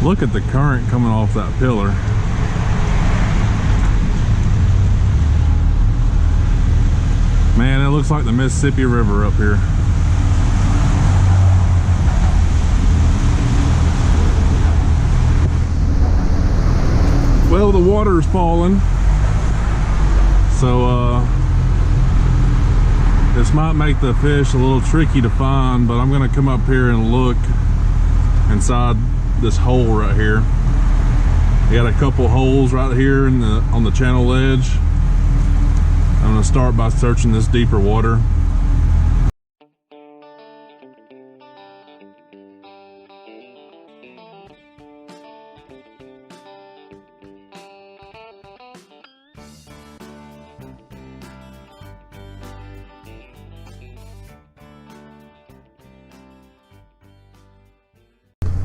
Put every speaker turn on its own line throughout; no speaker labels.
Look at the current coming off that pillar. Man, it looks like the Mississippi River up here. Well, the water's falling, so this might make the fish a little tricky to find, but I'm gonna come up here and look inside this hole right here. We got a couple holes right here on the channel ledge. I'm gonna start by searching this deeper water.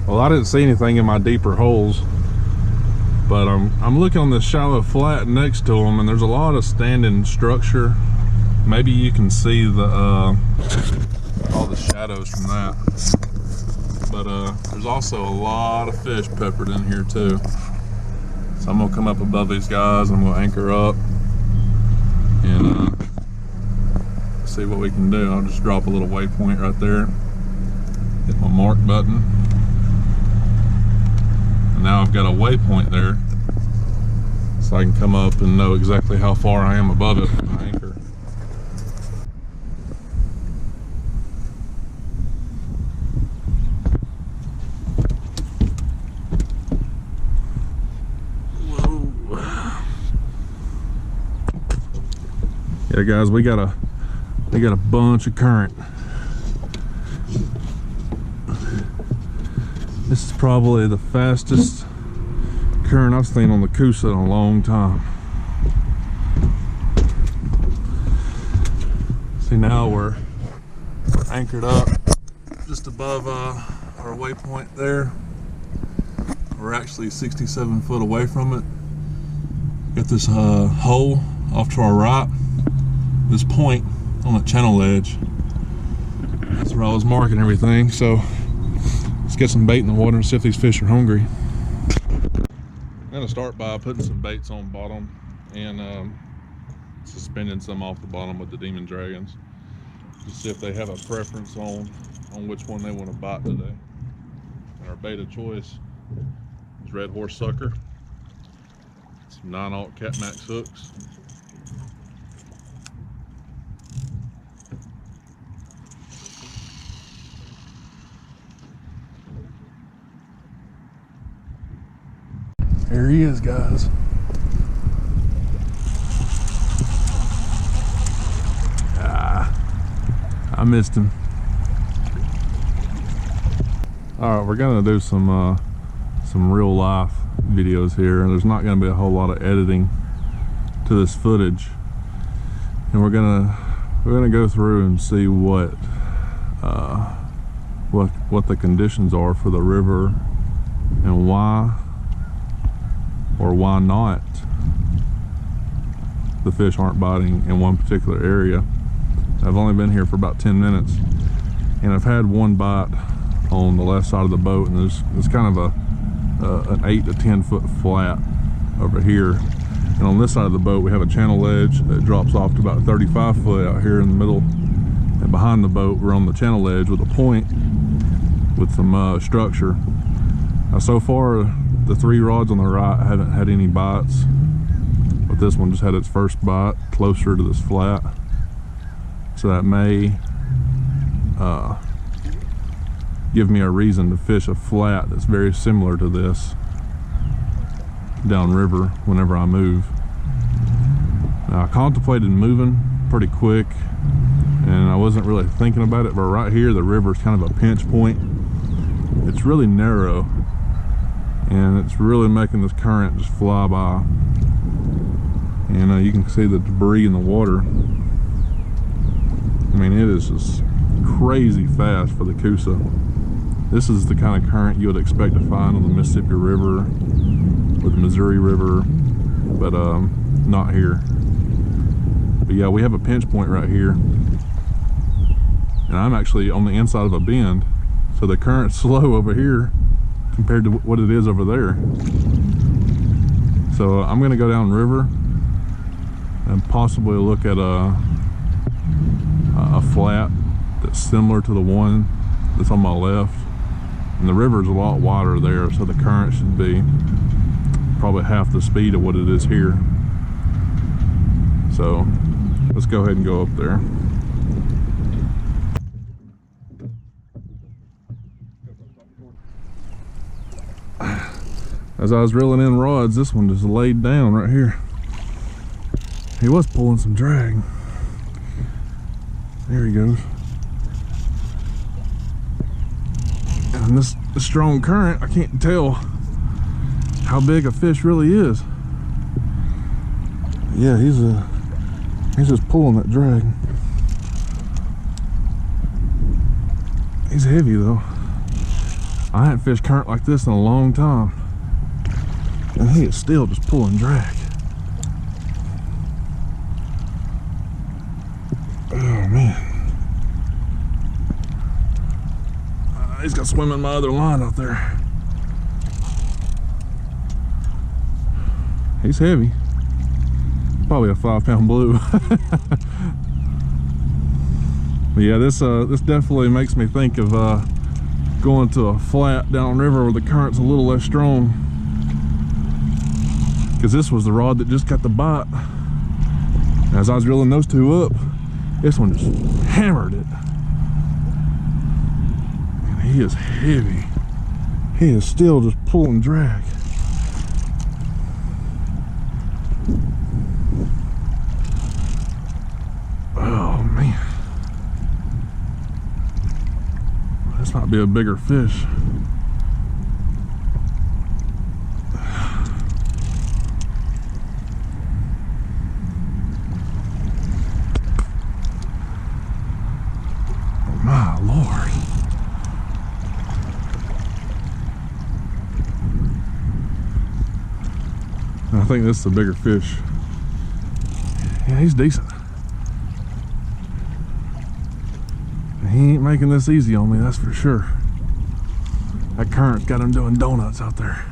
Well, I didn't see anything in my deeper holes, but I'm looking on this shallow flat next to them, and there's a lot of standing structure. Maybe you can see the all the shadows from that, but there's also a lot of fish peppered in here too. So I'm gonna come up above these guys, and I'm gonna anchor up and see what we can do. I'll just drop a little waypoint right there, hit my mark button. Now I've got a waypoint there, so I can come up and know exactly how far I am above it with my anchor. Whoa. Yeah, guys, we got a bunch of current. This is probably the fastest current I've seen on the Coosa in a long time. See, now we're anchored up just above our waypoint there. We're actually 67 foot away from it. Got this hole off to our right, this point on the channel edge. That's where I was marking everything. So let's get some bait in the water and see if these fish are hungry. I'm gonna start by putting some baits on bottom and suspending some off the bottom with the Demon Dragons to see if they have a preference on which one they want to bite today. And our bait of choice is red horse sucker, some 9/0 Catmax hooks. Here he is, guys. I missed him. All right, we're gonna do some real life videos here. There's not gonna be a whole lot of editing to this footage, and we're gonna go through and see what the conditions are for the river and why or why not the fish aren't biting in one particular area. I've only been here for about 10 minutes, and I've had one bite on the left side of the boat, and there's kind of an 8 to 10 foot flat over here, and on this side of the boat we have a channel ledge that drops off to about 35 foot out here in the middle, and behind the boat we're on the channel ledge with a point with some structure. Now, so far the 3 rods on the right haven't had any bites, but this one just had its first bite closer to this flat, so that may give me a reason to fish a flat that's very similar to this downriver whenever I move. Now, I contemplated moving pretty quick, and I wasn't really thinking about it, but right here the river's kind of a pinch point. It's really narrow, and it's really making this current just fly by, and you can see the debris in the water. I mean, it is just crazy fast for the Coosa. This is the kind of current you would expect to find on the Mississippi River or the Missouri River, but not here. But yeah, we have a pinch point right here, and I'm actually on the inside of a bend, so the current's slow over here, compared to what it is over there. So I'm gonna go down river and possibly look at a flat that's similar to the one that's on my left. And the river's a lot wider there, so the current should be probably half the speed of what it is here. So let's go ahead and go up there. As I was reeling in rods, this one just laid down right here. He was pulling some drag. There he goes. And this strong current, I can't tell how big a fish really is. Yeah, he's just pulling that drag. He's heavy though. I hadn't fished current like this in a long time. And he is still just pulling drag. Oh man. He's got swimming my other line out there. He's heavy. Probably a 5-pound blue. But yeah, this definitely makes me think of going to a flat downriver where the current's a little less strong. Because this was the rod that just got the bite. As I was reeling those two up, this one just hammered it. And he is heavy. He is still just pulling drag. Oh man. This might be a bigger fish. My Lord. I think this is a bigger fish. Yeah, he's decent. He ain't making this easy on me, that's for sure. That current's got him doing donuts out there.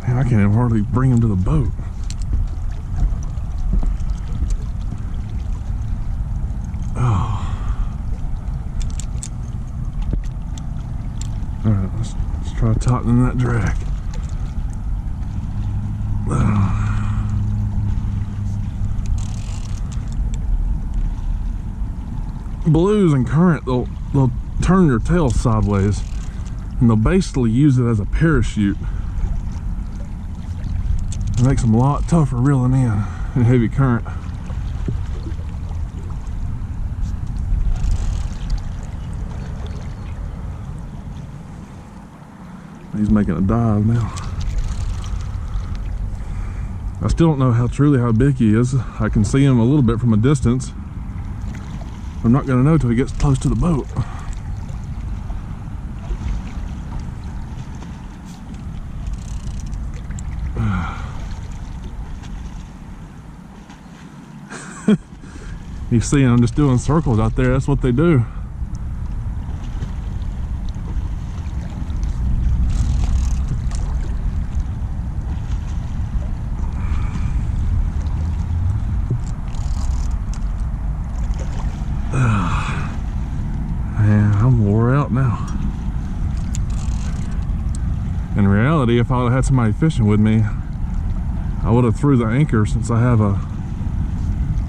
Man, I can't even hardly bring him to the boat. Alright, let's try tightening that drag. Blues and current, they'll turn your tail sideways and they'll basically use it as a parachute. It makes them a lot tougher reeling in heavy current. He's making a dive now. I still don't know how big he is. I can see him a little bit from a distance. I'm not going to know till he gets close to the boat. You see him just doing circles out there. That's what they do. Man, I'm wore out now. In reality, if I would have had somebody fishing with me, I would have threw the anchor, since I have a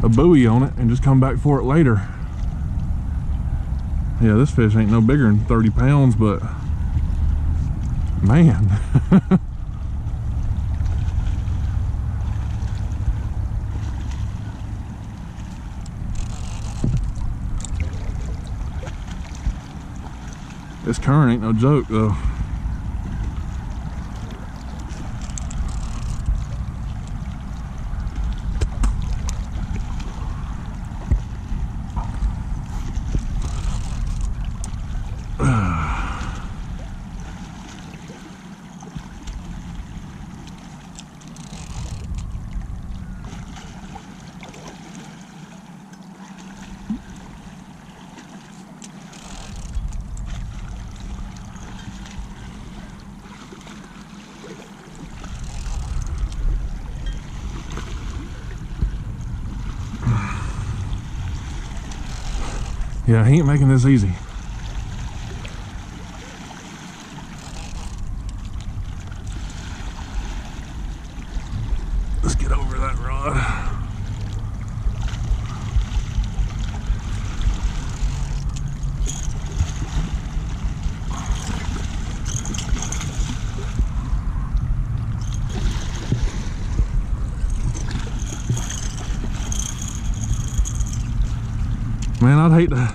buoy on it, and just come back for it later. Yeah, this fish ain't no bigger than 30 pounds, but man. This current ain't no joke though. Yeah, he ain't making this easy. Let's get over that rod. Man, I'd hate to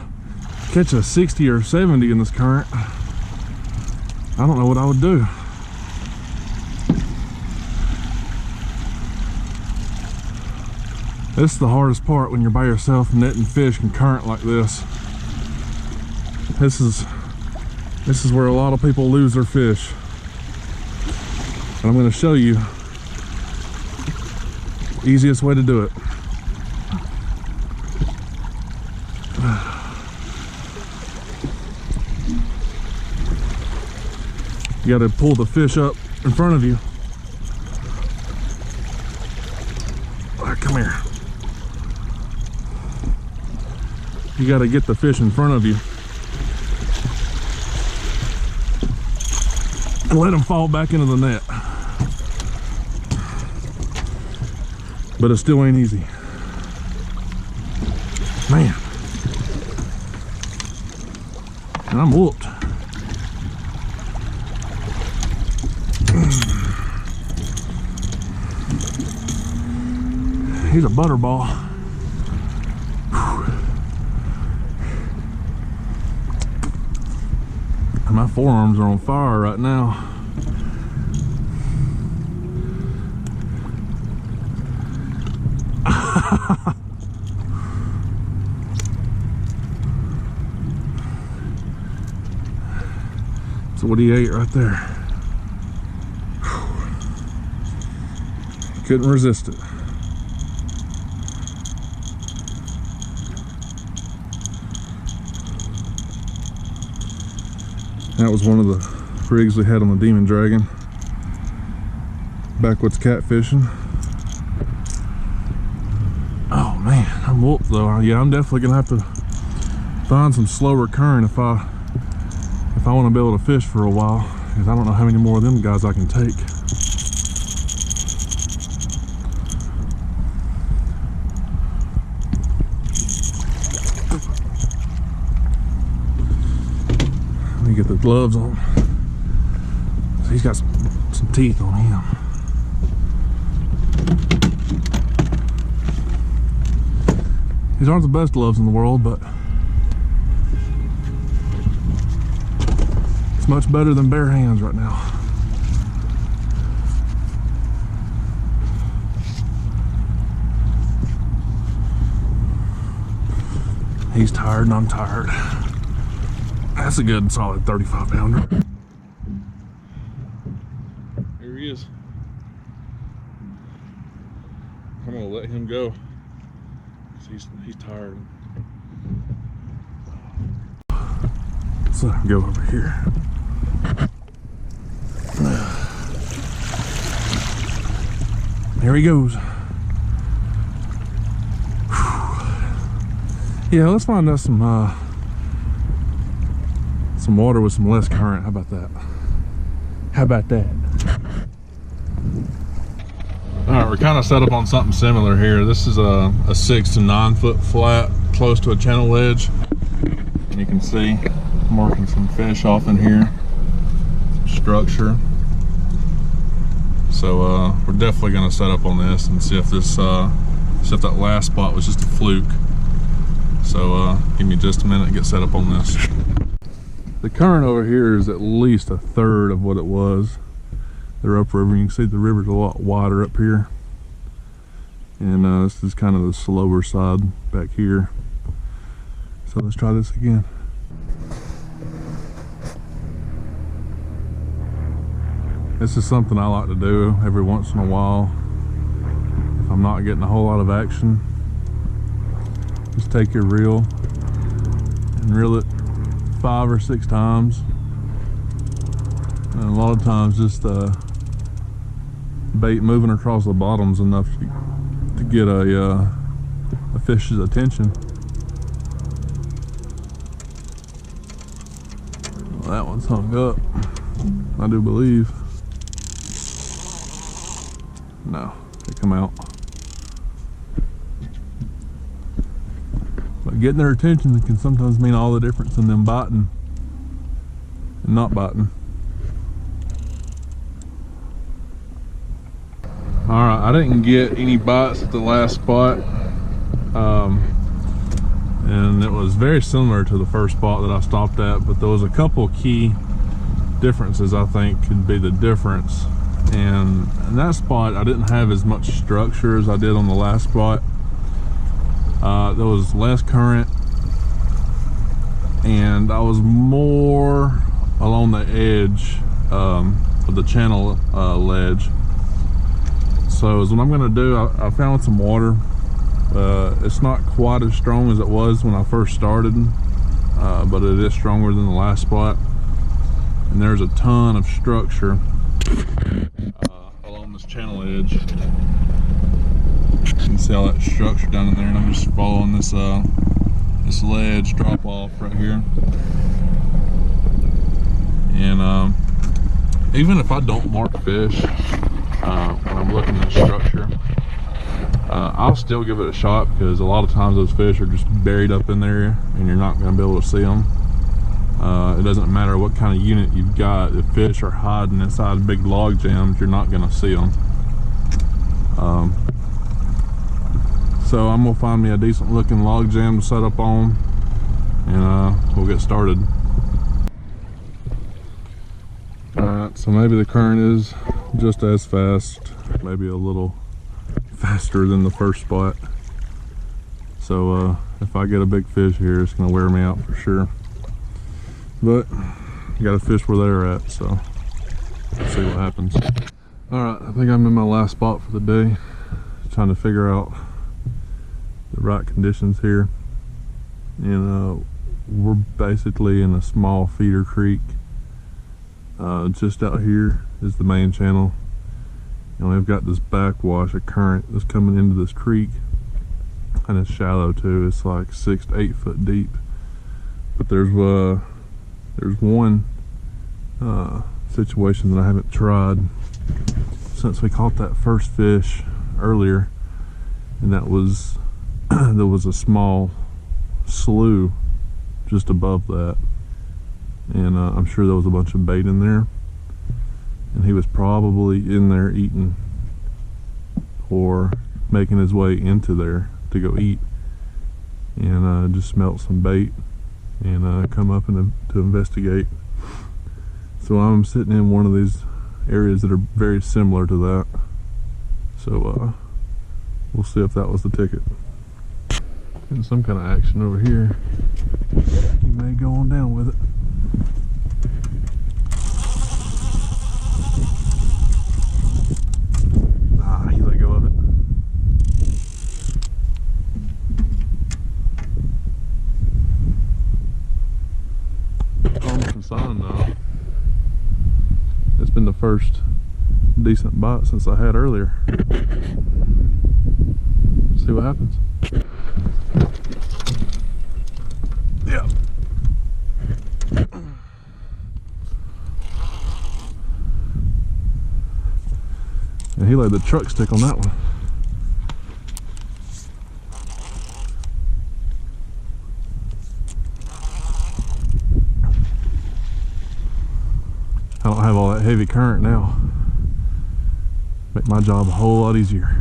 catch a 60 or 70 in this current. I don't know what I would do. This is the hardest part when you're by yourself netting fish in current like this. This is where a lot of people lose their fish. And I'm going to show you the easiest way to do it. You got to pull the fish up in front of you. All right, come here. You got to get the fish in front of you and let them fall back into the net. But it still ain't easy. Man. And I'm whooped. He's a butterball. And my forearms are on fire right now. That's what he ate right there. Couldn't resist it. That was one of the rigs we had on the Demon Dragon. Backwoods catfishing. Oh man, I'm whooped though. Yeah, I'm definitely gonna have to find some slower current if I want to be able to fish for a while, because I don't know how many more of them guys I can take. Let me get the gloves on. He's got some teeth on him. These aren't the best gloves in the world, but it's much better than bare hands right now. He's tired and I'm tired. That's a good solid 35 pounder. Here he is. I'm gonna let him go. He's tired. Let's let him go over here. There he goes. Yeah, let's find us some water with some less current. How about that? How about that? All right, we're kind of set up on something similar here. This is a 6 to 9 foot flat close to a channel ledge. And you can see I'm marking some fish off in here, structure. So we're definitely going to set up on this and see if this see if that last spot was just a fluke. So give me just a minute to get set up on this. The current over here is at least a third of what it was. They're upriver. You can see the river's a lot wider up here, and this is kind of the slower side back here. So let's try this again. This is something I like to do every once in a while if I'm not getting a whole lot of action. Just take your reel and reel it 5 or 6 times, and a lot of times just bait moving across the bottom's enough to get a fish's attention. That one's hung up, I do believe. No, they come out. But getting their attention can sometimes mean all the difference in them biting and not biting. Alright, I didn't get any bites at the last spot. And it was very similar to the first spot that I stopped at, but there was a couple key differences I think could be the difference. And in that spot I didn't have as much structure as I did on the last spot. There was less current, and I was more along the edge of the channel ledge. So what I'm going to do, I found some water. It's not quite as strong as it was when I first started, but it is stronger than the last spot. And there's a ton of structure along this channel edge. You can see all that structure down in there, and I'm just following this this ledge drop off right here. And even if I don't mark fish when I'm looking at the structure, I'll still give it a shot, because a lot of times those fish are just buried up in there and you're not going to be able to see them. It doesn't matter what kind of unit you've got. If fish are hiding inside big log jams, you're not going to see them. So I'm going to find me a decent looking log jam to set up on, and we'll get started. Alright, so maybe the current is just as fast, maybe a little faster than the first spot. So if I get a big fish here, it's going to wear me out for sure. But you got to fish where they're at, so let's see what happens. Alright, I think I'm in my last spot for the day, trying to figure out the right conditions here. And we're basically in a small feeder creek. Just out here is the main channel, and we've got this backwash of current that's coming into this creek, and it's shallow too. It's like 6 to 8 foot deep. But there's one situation that I haven't tried since we caught that first fish earlier, and that was there was a small slough just above that, and I'm sure there was a bunch of bait in there, and he was probably in there eating or making his way into there to go eat, and just smelt some bait and come up to investigate. So I'm sitting in one of these areas that are very similar to that, so we'll see if that was the ticket. Getting some kind of action over here. He may go on down with it. He let go of it. Almost a sign now. It's been the first decent bite since I had earlier. See what happens. Yeah. And he laid the truck stick on that one. I don't have all that heavy current now. Make my job a whole lot easier.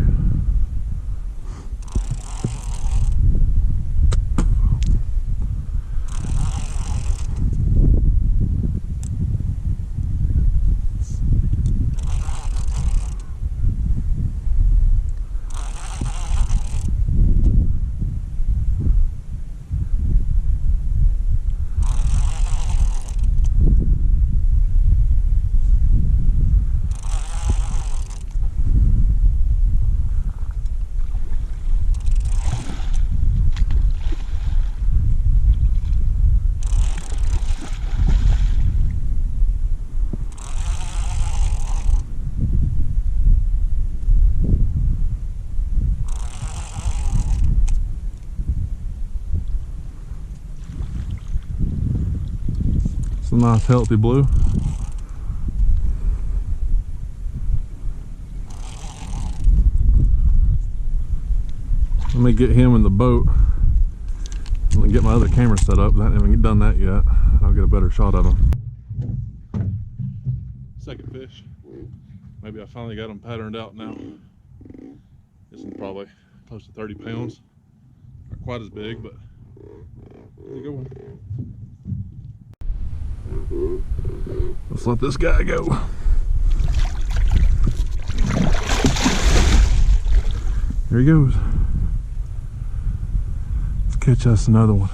It's a nice healthy blue. Let me get him in the boat. Let me get my other camera set up. I haven't even done that yet. I'll get a better shot of him. Second fish. Maybe I finally got him patterned out now. This one's probably close to 30 pounds. Not quite as big, but he's a good one. Let's let this guy go. There he goes. Let's catch us another one.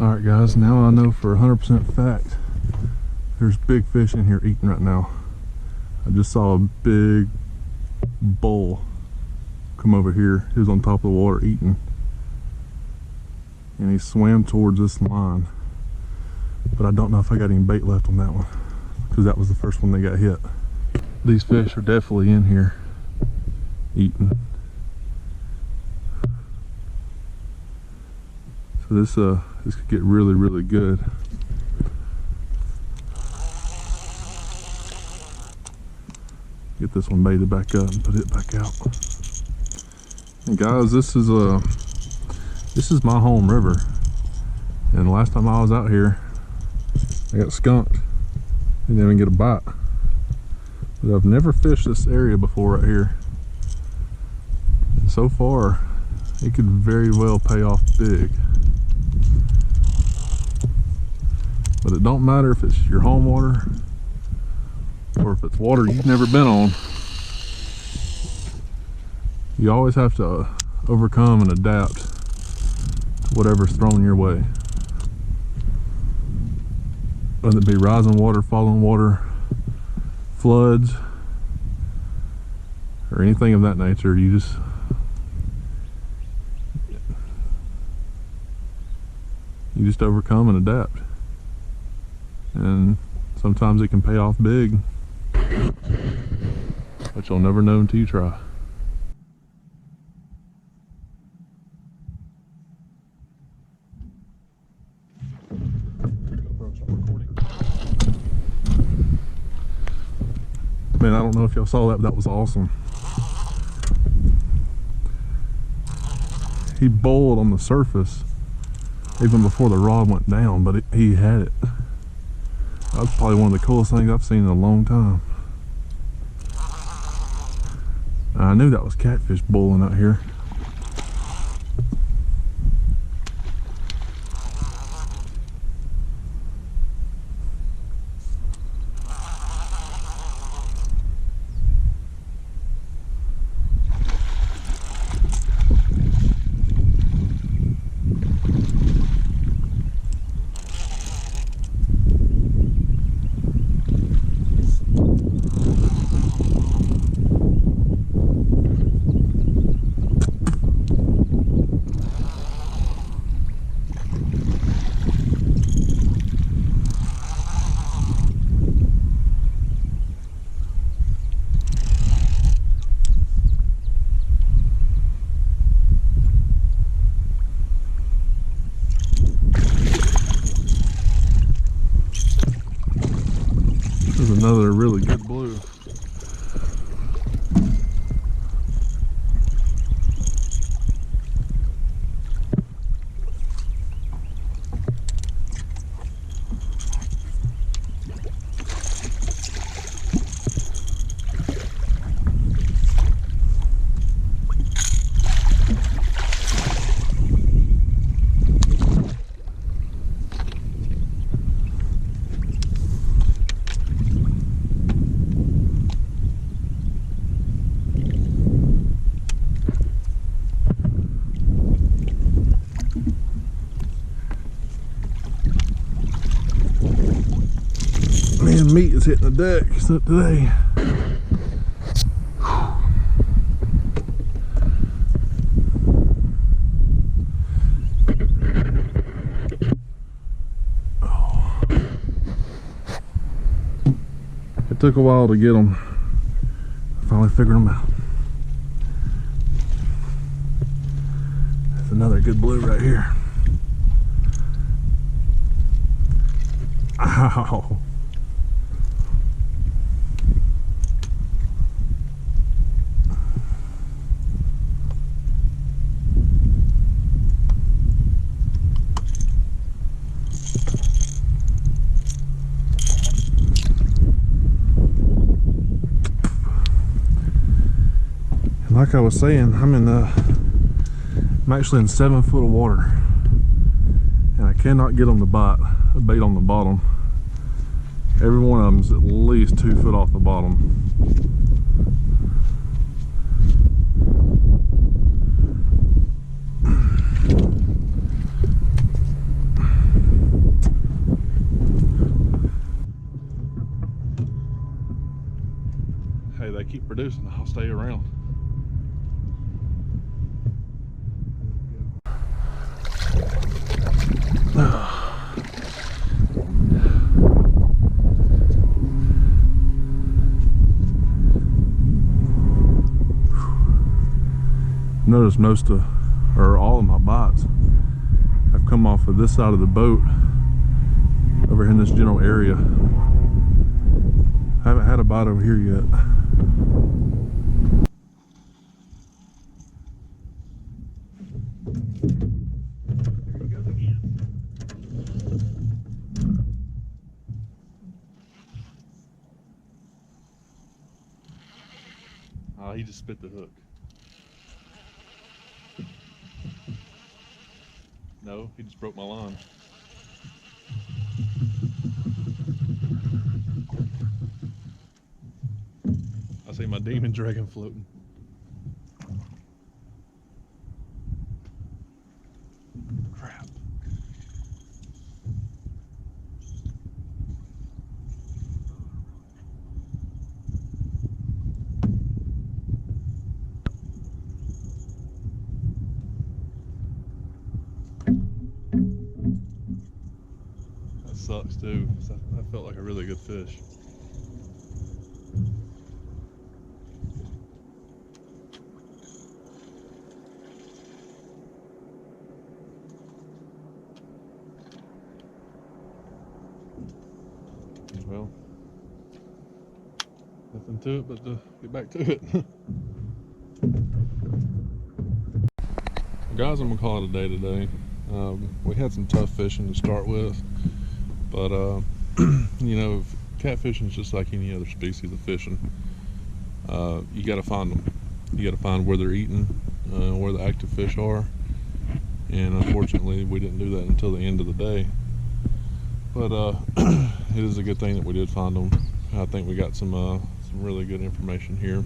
Alright guys, now I know for 100% fact there's big fish in here eating right now. I just saw a big bull come over here. He was on top of the water eating. And he swam towards this line. But I don't know if I got any bait left on that one, because that was the first one that got hit. These fish are definitely in here eating. So this could get really, really good. Get this one baited back up and put it back out. And guys, this is my home river. And the last time I was out here, I got skunked. Didn't even get a bite. But I've never fished this area before right here. And so far, it could very well pay off big. But it don't matter if it's your home water or if it's water you've never been on. You always have to overcome and adapt to whatever's thrown your way. Whether it be rising water, falling water, floods, or anything of that nature, you just overcome and adapt. And sometimes it can pay off big, but you'll never know until you try. Man, I don't know if y'all saw that, but that was awesome. He bowled on the surface even before the rod went down, but he had it. That was probably one of the coolest things I've seen in a long time. I knew that was catfish bowling out here. This is another really good blue. Man, meat is hitting the deck except today. Oh. It took a while to get them. I finally figured them out. That's another good blue right here. Wow. And like I was saying, I'm actually in 7 foot of water, and I cannot get them to bite a bait on the bottom. Every one of them is at least 2 foot off the bottom. Hey, they keep producing, I'll stay around. Notice most of, or all of my bites have come off of this side of the boat over here in this general area. I haven't had a bite over here yet. There he goes again. He just spit the hook. No, he just broke my line. I see my demon dragon floating. Crap. That sucks too. That felt like a really good fish. Well, nothing to it but to get back to it. Guys, I'm gonna call it a day today. We had some tough fishing to start with, but you know, catfishing is just like any other species of fishing. You got to find them. You got to find where they're eating, where the active fish are, and unfortunately, we didn't do that until the end of the day. But it is a good thing that we did find them. I think we got some really good information here.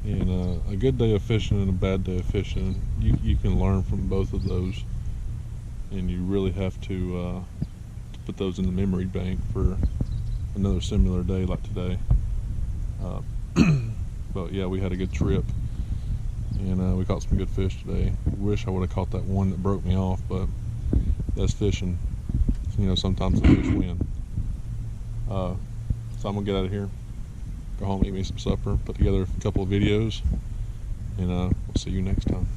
And a good day of fishing and a bad day of fishing, you can learn from both of those, and you really have to put those in the memory bank for another similar day like today. But yeah, we had a good trip, and we caught some good fish today. Wish I would have caught that one that broke me off, but that's fishing. You know, sometimes the fish win. So I'm gonna get out of here, go home, eat me some supper, put together a couple of videos, and we'll see you next time.